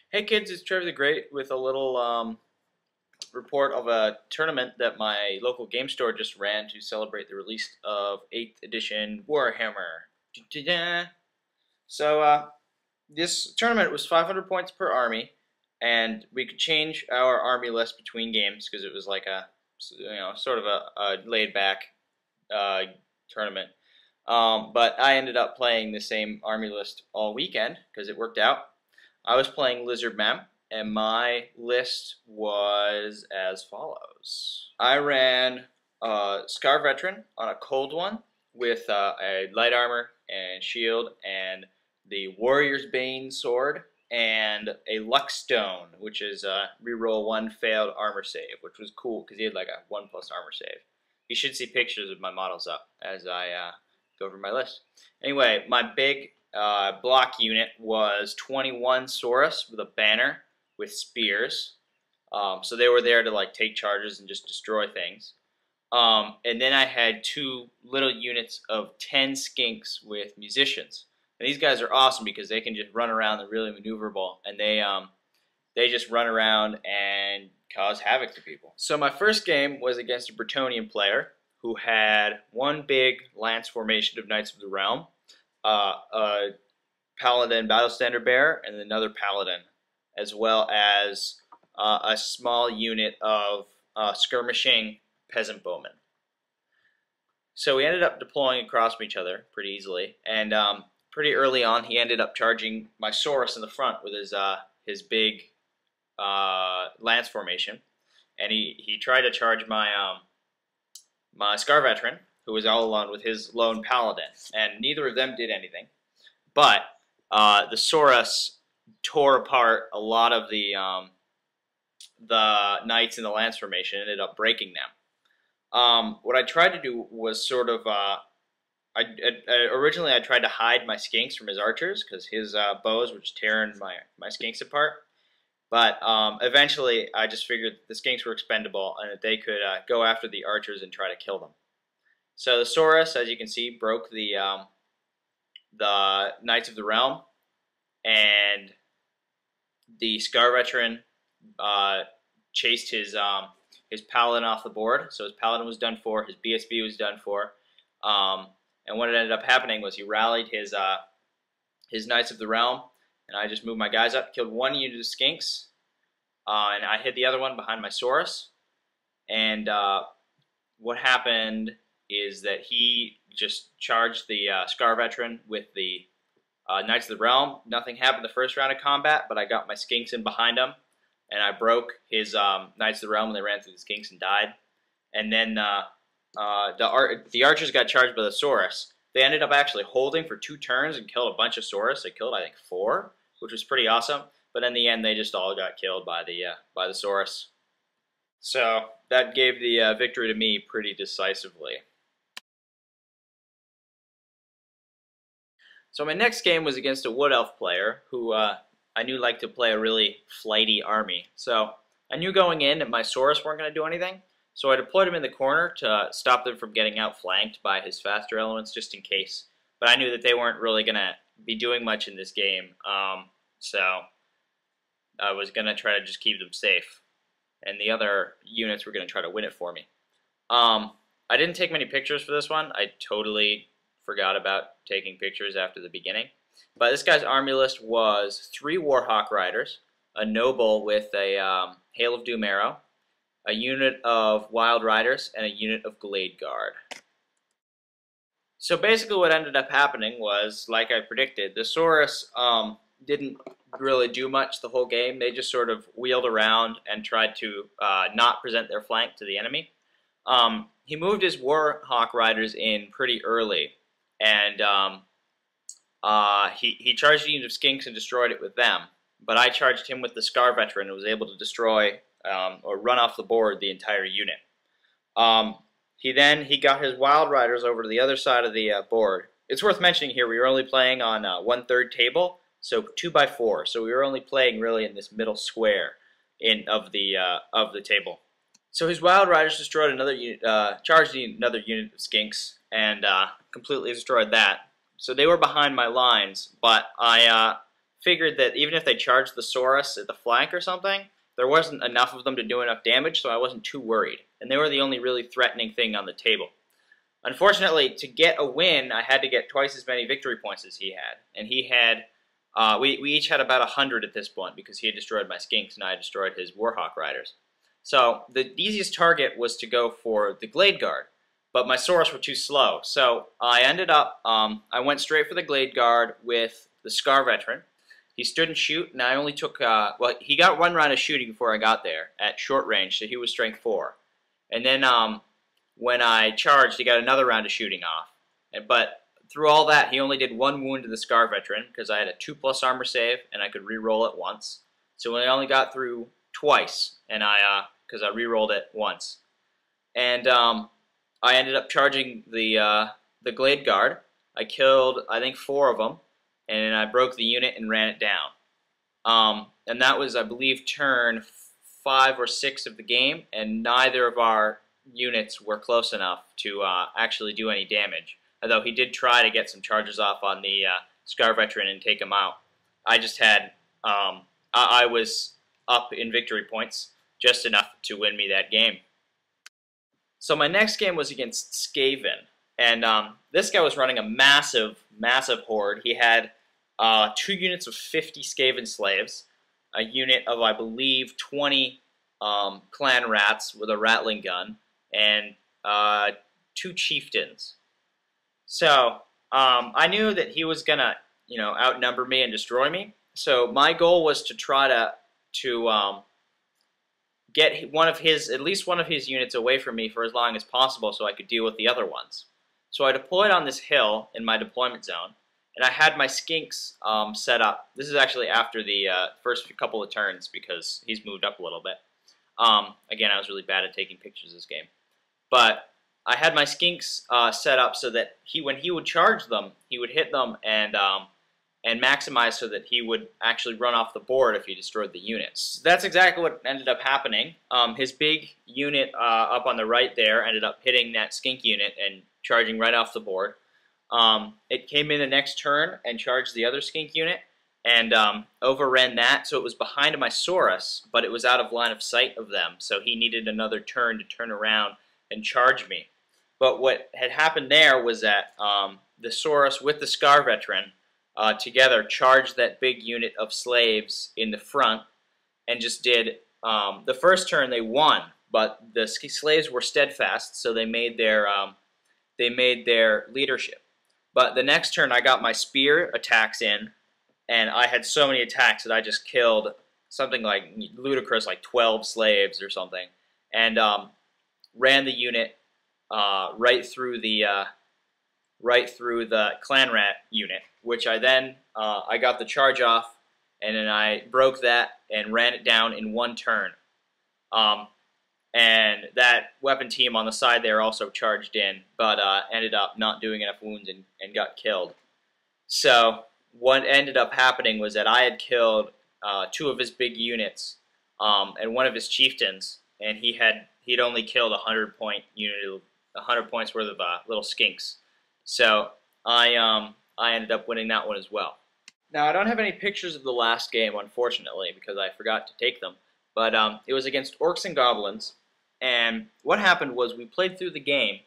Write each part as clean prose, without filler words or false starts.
Hey kids, it's Trevor the Great with a little report of a tournament that my local game store just ran to celebrate the release of 8th edition Warhammer. Da-da-da. So this tournament was 500 points per army, and we could change our army list between games because it was like a sort of a laid back uh, tournament. But I ended up playing the same army list all weekend because it worked out. I was playing Lizard Mem, and my list was as follows. I ran Scar Veteran on a cold one with a light armor and shield and the Warrior's Bane sword and a Luck Stone, which is reroll one failed armor save, which was cool because he had like a 1+ armor save. You should see pictures of my models up as I go over my list. Anyway, my big block unit was 21 Saurus with a banner with spears. So they were there to like take charges and just destroy things. And then I had 2 little units of 10 skinks with musicians. And these guys are awesome because they can just run around. They're really maneuverable, and they just run around and cause havoc to people. So my first game was against a Bretonnian player who had one big lance formation of Knights of the Realm, a Paladin Battle Standard Bearer, and another Paladin, as well as a small unit of skirmishing peasant bowmen. So we ended up deploying across from each other pretty easily, and pretty early on he ended up charging my Saurus in the front with his big lance formation, and he tried to charge my my Scar Veteran, who was all alone with his lone Paladin, and neither of them did anything. But the Saurus tore apart a lot of the knights in the lance formation, ended up breaking them. What I tried to do was sort of originally I tried to hide my skinks from his archers because his bows were just tearing my skinks apart. But eventually I just figured the skinks were expendable and that they could go after the archers and try to kill them. So the Saurus, as you can see, broke the Knights of the Realm, and the Scar Veteran chased his Paladin off the board. So his Paladin was done for, his BSB was done for, and what ended up happening was he rallied his Knights of the Realm, and I just moved my guys up, killed one unit of skinks, and I hid the other one behind my Saurus. And what happened is that he just charged the Scar Veteran with the Knights of the Realm. Nothing happened the first round of combat, but I got my skinks in behind him, and I broke his Knights of the Realm, and they ran through the skinks and died. And then the archers got charged by the Saurus. They ended up actually holding for 2 turns and killed a bunch of Saurus. They killed, I think, 4, which was pretty awesome. But in the end, they just all got killed by the Saurus. So that gave the victory to me pretty decisively. So my next game was against a Wood Elf player who I knew liked to play a really flighty army. So I knew going in that my Saurus weren't going to do anything. So I deployed him in the corner to stop them from getting outflanked by his faster elements just in case. But I knew that they weren't really going to be doing much in this game. So I was going to try to just keep them safe. And the other units were going to try to win it for me. I didn't take many pictures for this one. I totally forgot about taking pictures after the beginning. But this guy's army list was 3 Warhawk Riders, a Noble with a Hail of Doom arrow, a unit of Wild Riders, and a unit of Glade Guard. So basically what ended up happening was, like I predicted, the Saurus didn't really do much the whole game. They just sort of wheeled around and tried to not present their flank to the enemy. He moved his Warhawk Riders in pretty early, and he charged a unit of skinks and destroyed it with them. But I charged him with the Scar Veteran and was able to destroy or run off the board the entire unit. He got his Wild Riders over to the other side of the board. It's worth mentioning here we were only playing on 1/3 table, so 2x4. So we were only playing really in this middle square of the table. So his Wild Riders destroyed another unit, charged another unit of skinks, and completely destroyed that. So they were behind my lines, but I figured that even if they charged the Saurus at the flank or something, there wasn't enough of them to do enough damage, so I wasn't too worried. And they were the only really threatening thing on the table. Unfortunately, to get a win, I had to get twice as many victory points as he had. And he had, we each had about 100 at this point because he had destroyed my Skinks and I had destroyed his Warhawk Riders. So the easiest target was to go for the Glade Guard, but my Saurus were too slow. So I ended up, I went straight for the Glade Guard with the Scar Veteran. He stood and shoot, and I only took, well, he got one round of shooting before I got there at short range, so he was strength 4. And then when I charged, he got another round of shooting off. But through all that, he only did 1 wound to the Scar Veteran because I had a 2+ armor save, and I could re-roll it once. So I only got through twice, and because I re-rolled it once. And I ended up charging the Glade Guard. I killed, I think, 4 of them. And then I broke the unit and ran it down. And that was, I believe, turn 5 or 6 of the game, and neither of our units were close enough to actually do any damage. Although he did try to get some charges off on the Scar Veteran and take him out. I just had, I was up in victory points, just enough to win me that game. So my next game was against Skaven. And this guy was running a massive, massive horde. He had 2 units of 50 Skaven slaves, a unit of, I believe, 20 clan rats with a rattling gun, and 2 chieftains. So I knew that he was gonna, outnumber me and destroy me. So my goal was to try to get at least one of his units away from me for as long as possible, so I could deal with the other ones. So I deployed on this hill in my deployment zone, and I had my Skinks set up. This is actually after the first couple of turns because he's moved up a little bit. Again, I was really bad at taking pictures this game. But I had my Skinks set up so that when he would charge them, he would hit them and maximize so that he would actually run off the board if he destroyed the units. That's exactly what ended up happening. His big unit up on the right there ended up hitting that Skink unit and charging right off the board. It came in the next turn and charged the other Skink unit and overran that, so it was behind my Saurus, but it was out of line of sight of them, so he needed another turn to turn around and charge me. But what had happened there was that the Saurus with the Scar Veteran together charged that big unit of slaves in the front and just did, the first turn they won, but the slaves were steadfast, so they made their leadership. But the next turn I got my spear attacks in, and I had so many attacks that I just killed something like ludicrous, like 12 slaves or something, and ran the unit right through the clan rat unit, which I then I got the charge off, and then I broke that and ran it down in 1 turn. And that weapon team on the side there also charged in, but ended up not doing enough wounds and got killed. So what ended up happening was that I had killed 2 of his big units and 1 of his chieftains, and he'd only killed 100 points worth of little skinks. So I ended up winning that one as well. Now I don't have any pictures of the last game, unfortunately, because I forgot to take them. But it was against Orcs and Goblins, and what happened was we played through the game,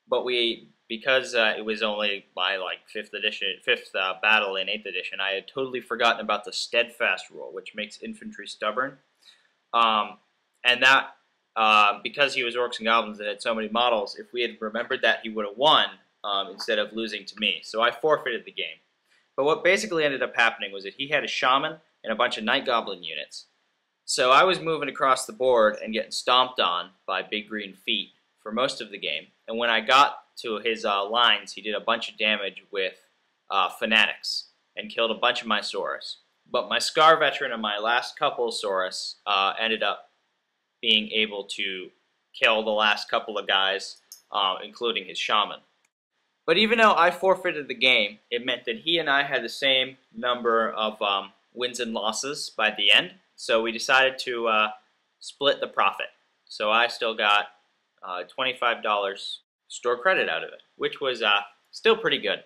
but because it was only my like 5th battle in 8th edition, I had totally forgotten about the steadfast rule, which makes infantry stubborn, and that because he was Orcs and Goblins and had so many models, if we had remembered that, he would have won instead of losing to me. So I forfeited the game. But what basically ended up happening was that he had a shaman and a bunch of night goblin units. So I was moving across the board and getting stomped on by big green feet for most of the game. And when I got to his lines, he did a bunch of damage with fanatics and killed a bunch of my Saurus. But my Scar Veteran and my last couple of Saurus ended up being able to kill the last couple of guys, including his shaman. But even though I forfeited the game, it meant that he and I had the same number of wins and losses by the end. So we decided to split the profit. So I still got $25 store credit out of it, which was still pretty good.